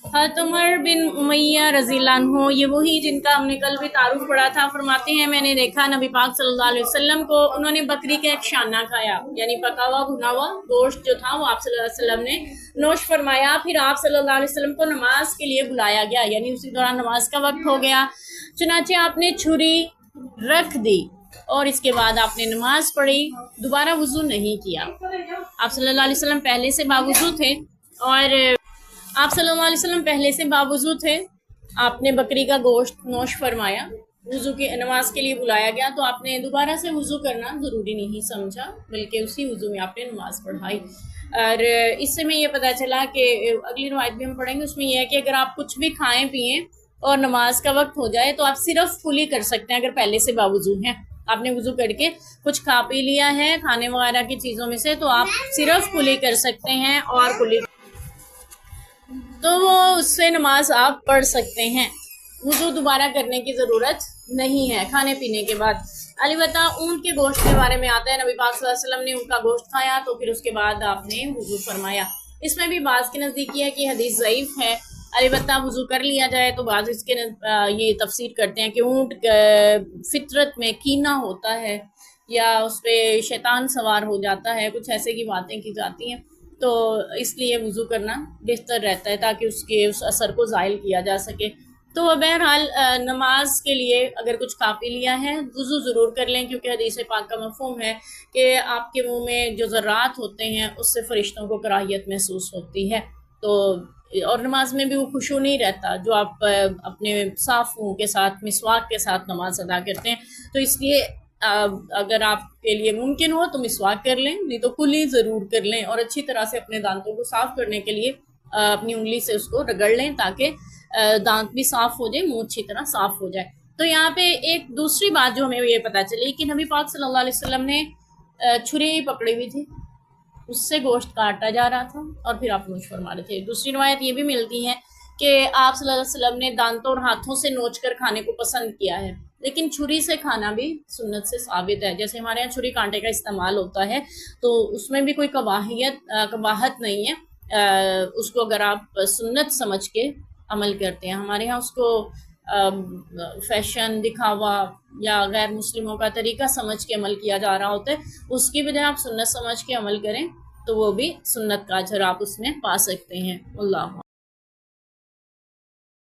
हज़रत उमर बिन उमैया रज़ियल्लाहु अन्हु, ये वही जिनका हमने कल भी तारुफ पढ़ा था, फरमाते हैं मैंने देखा नबी पाक सल्लल्लाहु अलैहि वसल्लम को, उन्होंने बकरी का एक शाना खाया, यानी पका हुआ भुना हुआ गोश्त जो था वो आप सल्लल्लाहु अलैहि वसल्लम ने नोश फरमाया। फिर आप सल्लल्लाहु अलैहि वसल्लम को नमाज के लिए बुलाया गया, यानी उसी दौरान नमाज का वक्त हो गया। चुनाचे आपने छुरी रख दी और इसके बाद आपने नमाज पढ़ी, दोबारा वुजू नहीं किया। आप सल्लल्लाहु अलैहि वसल्लम पहले से बावुजू थे और आप सल्लल्लाहु अलैहि वसल्लम पहले से बावुजू थे। आपने बकरी का गोश्त नोश फरमाया, वुजू की नमाज के लिए बुलाया गया तो आपने दोबारा से वुजू करना ज़रूरी नहीं समझा, बल्कि उसी वुजू में आपने नमाज पढ़ाई। और इससे में ये पता चला कि अगली रवायत भी हम पढ़ेंगे, उसमें यह है कि अगर आप कुछ भी खाएं पिएं और नमाज का वक्त हो जाए तो आप सिर्फ कुली कर सकते हैं। अगर पहले से बावुजू हैं, आपने वुजू करके कुछ खा पी लिया है खाने वगैरह की चीज़ों में से, तो आप सिर्फ कुली कर सकते हैं और कुली तो वो उससे नमाज आप पढ़ सकते हैं। वुजू दोबारा करने की ज़रूरत नहीं है खाने पीने के बाद। अलबत्ता ऊँट के गोश्त के बारे में आता है, नबी पाक सल्लल्लाहु अलैहि वसल्लम ने उनका गोश्त खाया तो फिर उसके बाद आपने वुजू फरमाया। इसमें भी बाज़ की नज़दीकी है कि हदीस ज़ईफ़ है, अलबत्ता वुजू कर लिया जाए तो बाज़ इसके ये तफसीर करते हैं कि ऊँट फितरत में कीना होता है या उस पर शैतान सवार हो जाता है, कुछ ऐसे की बातें की जाती हैं, तो इसलिए वुज़ू करना बेहतर रहता है ताकि उसके उस असर को ज़ाइल किया जा सके। तो बहरहाल नमाज के लिए अगर कुछ खा पी लिया है वुज़ू ज़रूर कर लें, क्योंकि हदीस पाक का मफ़हूम है कि आपके मुंह में जो ज़र्रात होते हैं उससे फ़रिश्तों को कराहियत महसूस होती है, तो और नमाज में भी वो खुशू नहीं रहता जो आप अपने साफ़ मुँह के साथ मिसवाक के साथ नमाज अदा करते हैं। तो इसलिए अगर आपके लिए मुमकिन हो तो मिसवाक कर लें, नहीं तो कुली ज़रूर कर लें और अच्छी तरह से अपने दांतों को साफ़ करने के लिए अपनी उंगली से उसको रगड़ लें ताकि दांत भी साफ़ हो जाए, मुंह अच्छी तरह साफ़ हो जाए। तो यहाँ पे एक दूसरी बात जो हमें ये पता चली कि नबी पाक सल्लल्लाहु अलैहि वसल्लम ने छुरी पकड़ी हुई थी, उससे गोश्त काटा जा रहा था और फिर आप नोच फरमा रहे थे। दूसरी रवायत ये भी मिलती है कि आप सल्लल्लाहु अलैहि वसल्लम ने दांतों और हाथों से नोच कर खाने को पसंद किया है, लेकिन छुरी से खाना भी सुन्नत से साबित है। जैसे हमारे यहाँ छुरी कांटे का इस्तेमाल होता है तो उसमें भी कोई कबाहत नहीं है, उसको अगर आप सुन्नत समझ के अमल करते हैं। हमारे यहाँ उसको फैशन दिखावा या गैर मुस्लिमों का तरीका समझ के अमल किया जा रहा होता है, उसकी बजाय आप सुन्नत समझ के अमल करें तो वो भी सुन्नत का अजर आप उसमें पा सकते हैं। अल्लाह।